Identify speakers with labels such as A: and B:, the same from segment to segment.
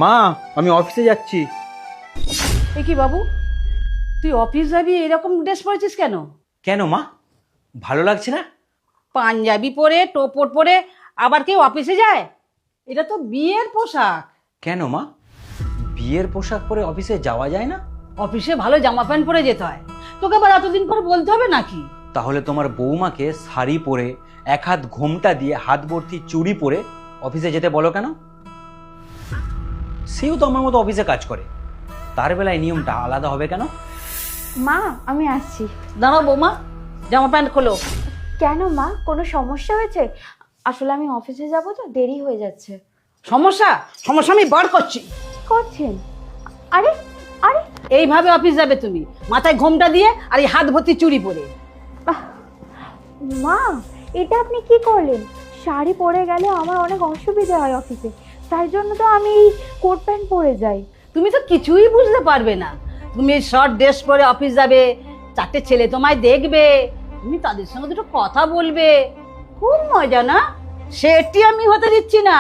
A: মা, আমি অফিসে যাচ্ছি।
B: এ কি বাবু, তুই অফিস যাবি এরকম ড্রেস পরেছিস কেন?
A: কেন মা, ভালো লাগছে না?
B: পাঞ্জাবি পরে টোপর পরে আবার কেউ অফিসে যায়? এটা তো বিয়ের পোশাক।
A: কেন মা, বিয়ের পোশাক পরে অফিসে যাওয়া যায় না?
B: অফিসে ভালো জামা প্যান্ট পরে যেতে হয়, তোকে আবার এতদিন পর বলতে হবে নাকি?
A: তাহলে তোমার বৌমাকে শাড়ি পরে এক হাত ঘোমটা দিয়ে হাত ভর্তি চুড়ি পরে অফিসে যেতে বলো কেন? সেও তো আমার মতো অফিসে কাজ করে, তার বেলায় নিয়মটা আলাদা হবে কেন?
C: মা আমি আসছি।
B: দাঁড়াও বৌমা, জামা প্যান্ট খোলো।
C: কেন মা, কোনো সমস্যা হয়েছে? আসলে আমি অফিসে যাব তো, দেরি হয়ে যাচ্ছে।
B: সমস্যা? সমস্যা আমি বার করছি।
C: করছেন? আরে আরে
B: এইভাবে অফিস যাবে তুমি, মাথায় ঘোমটা দিয়ে আর এই হাত ভর্তি চুড়ি পরে?
C: আহ, মা এটা আপনি কি করলেন? শাড়ি পরে গেলে আমার অনেক অসুবিধা হয় অফিসে, তাই জন্য তো আমি এই কোট প্যান্ট পরে যাই।
B: তুমি তো কিছুই বুঝতে পারবে না। তুমি শর্ট ড্রেস পরে অফিস যাবে, চারটে ছেলে তোমায় দেখবে, তুমি তাদের সঙ্গে দুটো কথা বলবে, খুব মজা না? সেটি আমি হতে দিচ্ছি না।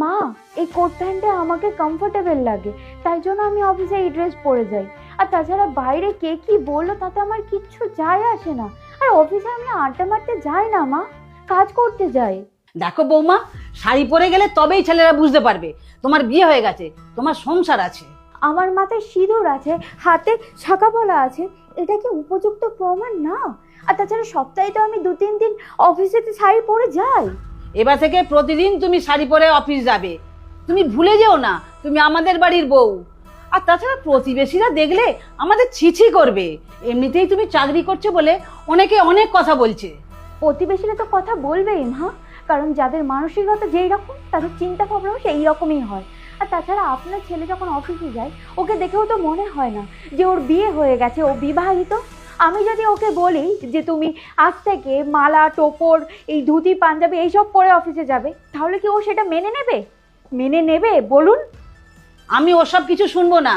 C: মা এই কোট প্যান্টটা আমাকে কমফোর্টেবল লাগে, তাই জন্য আমি অফিসে এই ড্রেস পরে যাই। আর তাছাড়া বাইরে কে কি বললো তাতে আমার কিচ্ছু যায় আসে না। আর অফিসে আমি আড্ডা মারতে যাই না মা, কাজ করতে যাই।
B: দেখো বৌমা, শাড়ি পরে গেলে তবেই ছেলেরা বুঝতে পারবে তোমার বিয়ে হয়ে গেছে, তোমার সংসার আছে।
C: আমার মাথায় সিঁদুর আছে, হাতে শাঁখা পলা আছে, এটা কি উপযুক্ত প্রমাণ না? আর তাছাড়া সপ্তাহে তো আমি 2-3 দিন অফিসেতে শাড়ি পরে যাই।
B: এবার থেকে প্রতিদিন তুমি শাড়ি পরে অফিস যাবে। তুমি ভুলে যেও না তুমি আমাদের বাড়ির বউ। আর তাছাড়া প্রতিবেশীরা দেখলে আমাদের ছিছি করবে। এমনিতেই তুমি চাকরি করছো বলে অনেকে অনেক কথা বলছে।
C: প্রতিবেশীরা তো কথা বলবেই মা, কারণ যাদের মানসিকতা যেই রকম তাদের চিন্তা ভাবনাও সেই রকমই হয়। আর তাছাড়া আপনার ছেলে যখন অফিসে যায় ওকে দেখেও তো মনে হয় না যে ওর বিয়ে হয়ে গেছে, ও বিবাহিত। আমি যদি ওকে বলি যে তুমি আজ থেকে মালা টোপর এই ধুতি পাঞ্জাবি এইসব পরে অফিসে যাবে, তাহলে কি ও সেটা মেনে নেবে? মেনে নেবে বলুন?
B: আমি ওসব কিছু শুনবো না।